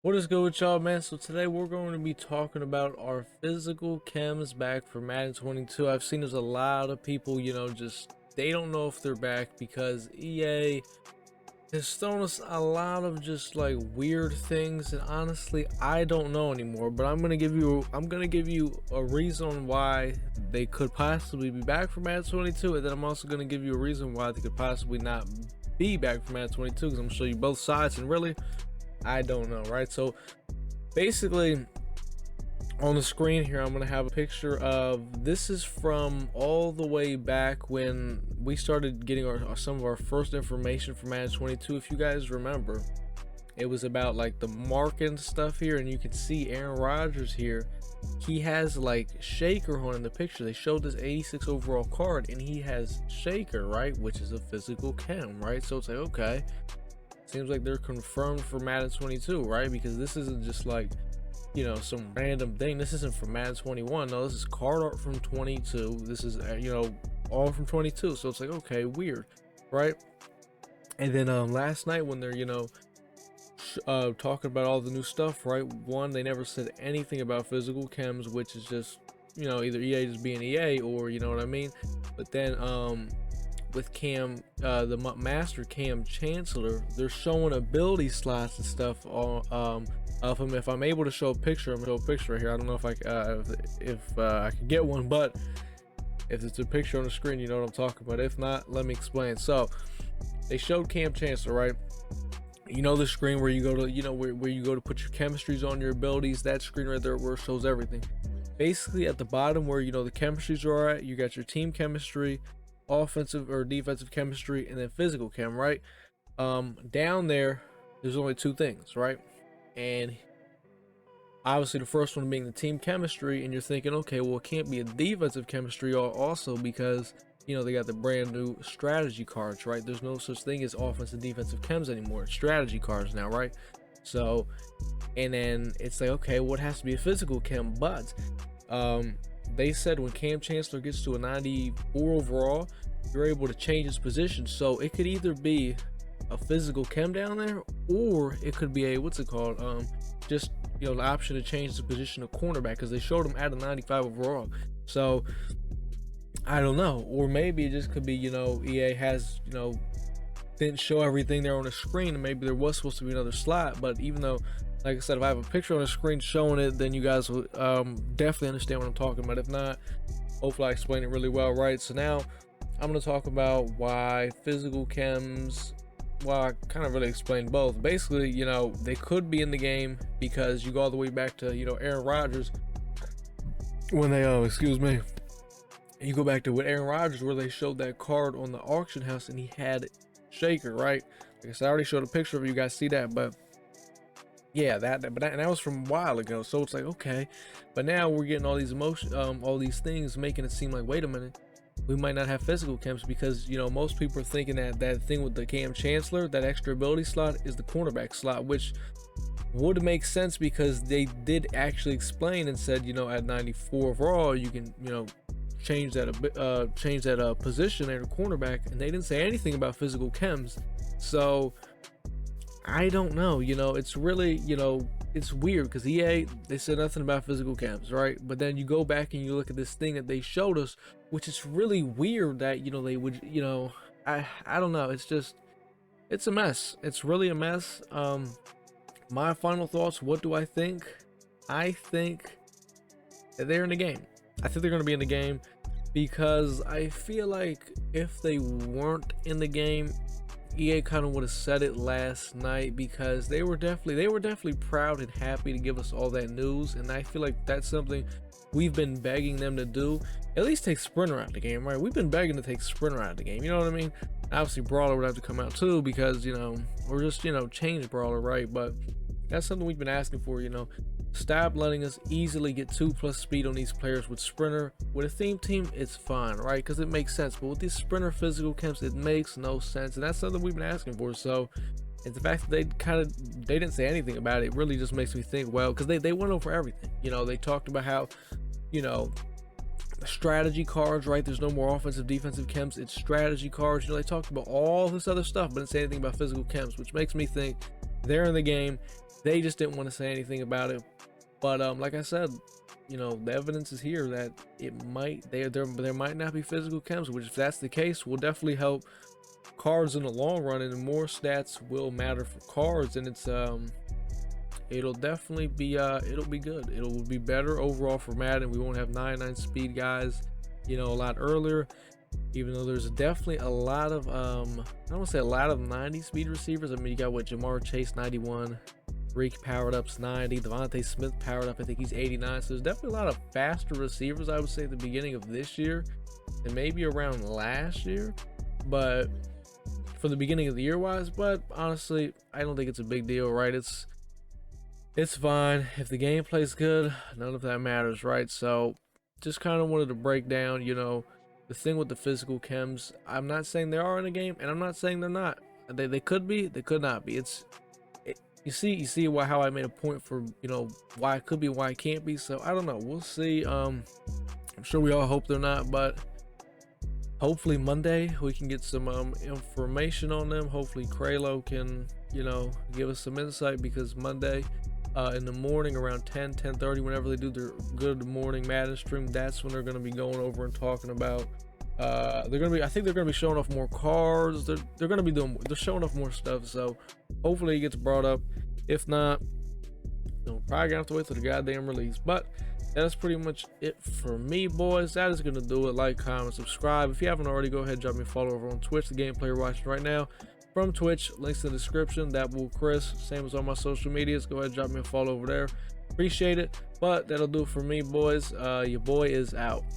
What is good with y'all, man? So today we're going to be talking about our physical chems back for Madden 22. I've seen there's a lot of people, just they don't know if they're back because EA has thrown us a lot of just like weird things, and honestly, I don't know anymore. But I'm gonna give you a reason why they could possibly be back for Madden 22, and then I'm also gonna give you a reason why they could possibly not be back for Madden 22 because I'm gonna show you both sides, and really, I don't know, right? So basically on the screen here I'm gonna have a picture of, this is from all the way back when we started getting some of our first information from Madden 22. If you guys remember, it was about like the marking stuff here, and you can see Aaron Rodgers here. He has like Shaker on in the picture. They showed this 86 overall card and he has Shaker, right, which is a physical chem, right? So it's like, okay, seems like they're confirmed for Madden 22, right? Because this isn't just like, some random thing. This isn't from Madden 21. No, this is card art from 22. This is, all from 22. So it's like, okay, weird, right? And then last night when they're, talking about all the new stuff, right? One, they never said anything about physical chems, which is just, either EA just being EA, or you know what I mean. But then with Cam, the Master Cam Chancellor, they're showing ability slots and stuff on of him. If I'm able to show a picture, I'm gonna show a picture right here. I don't know if I can get one, but if it's a picture on the screen, you know what I'm talking about. If not, let me explain. So they showed Cam Chancellor, right? You know the screen where you go to, where you go to put your chemistries on your abilities. That screen right there where it shows everything. Basically at the bottom where the chemistries are at, you got your team chemistry, offensive or defensive chemistry, and then physical chem, right? Down there's only two things, right? And obviously the first one being the team chemistry, and you're thinking, okay, well, it can't be a defensive chemistry also because they got the brand new strategy cards, right? There's no such thing as offensive defensive chems anymore. It's strategy cards now, right? So, and then it's like, okay, what has to be a physical chem? But they said when Cam Chancellor gets to a 94 overall, you're able to change his position. So it could either be a physical chem down there, or it could be a, what's it called, just the option to change the position of cornerback, because they showed him at a 95 overall. So I don't know, or maybe it just could be, EA has, didn't show everything there on the screen, and maybe there was supposed to be another slot. But even though, like I said, if I have a picture on the screen showing it, then you guys will definitely understand what I'm talking about. If not, hopefully I explained it really well, right? So now I'm going to talk about why physical chems, well, I kind of really explained both. Basically, they could be in the game because you go all the way back to, Aaron Rodgers when they, excuse me, you go back to with Aaron Rodgers where they showed that card on the auction house and he had Shaker, right? Like I said, I already showed a picture of it, you guys see that, but yeah, that was from a while ago. So it's like, okay, but now we're getting all these all these things making it seem like, wait a minute, we might not have physical chems, because most people are thinking that thing with the Cam Chancellor, that extra ability slot, is the cornerback slot, which would make sense because they did actually explain and said, at 94 overall you can change that position at a cornerback, and they didn't say anything about physical chems. So I don't know, it's really, it's weird because EA, they said nothing about physical chems, right? But then you go back and you look at this thing that they showed us, which is really weird that, they would, I don't know. It's just, it's a mess. It's really a mess. My final thoughts, what do I think? I think that they're in the game. I think they're going to be in the game because I feel like if they weren't in the game, EA kind of would have said it last night, because they were definitely proud and happy to give us all that news, and I feel like that's something we've been begging them to do. At least take Sprinter out of the game, right? We've been begging to take Sprinter out of the game, you know what I mean? Obviously Brawler would have to come out too, because or just change Brawler, right? But that's something we've been asking for. Stop letting us easily get 2+ speed on these players with Sprinter. With a theme team, it's fine, right? Because it makes sense. But with these Sprinter physical chems, it makes no sense. And that's something we've been asking for. So, and the fact that they didn't say anything about it really just makes me think, well, because they went over everything. They talked about how, strategy cards, right? There's no more offensive defensive chems, it's strategy cards. They talked about all this other stuff, but didn't say anything about physical chems, which makes me think They're in the game. They just didn't want to say anything about it. But like I said, you know, the evidence is here that it might there might not be physical chems, which if that's the case will definitely help cards in the long run, and more stats will matter for cards, and it's it'll definitely be it'll be good. It'll be better overall for Madden. We won't have 99 speed guys, you know, a lot earlier, even though there's definitely a lot of I don't want to say a lot of 90 speed receivers. I mean, you got what, Jamar Chase 91, Reek powered up's 90, Devontae Smith powered up, I think he's 89. So there's definitely a lot of faster receivers, I would say, at the beginning of this year and maybe around last year, but for the beginning of the year wise. But honestly, I don't think it's a big deal, right? It's fine. If the gameplay's good, none of that matters, right? So just kind of wanted to break down, you know, the thing with the physical chems. I'm not saying they are in the game, and I'm not saying they're not. They could be, they could not be. You see why, how I made a point for, you know, why it could be, why it can't be. So I don't know, we'll see. I'm sure we all hope they're not, but hopefully Monday we can get some information on them. Hopefully Kralo can, you know, give us some insight, because Monday in the morning around 10:30, whenever they do their good morning Madden stream, that's when they're going to be going over and talking about they're going to be, I think they're going to be showing off more cards. They're going to be they're showing off more stuff, so hopefully it gets brought up. If not, we'll probably gonna have to wait till the goddamn release. But that's pretty much it for me, boys. That is gonna do it. Like, comment, subscribe. If you haven't already, go ahead, drop me a follow over on Twitch, the gameplay you're watching right now from Twitch. Links in the description. That will Chris, same as all my social medias. Go ahead, drop me a follow over there. Appreciate it. But that'll do it for me, boys. Your boy is out.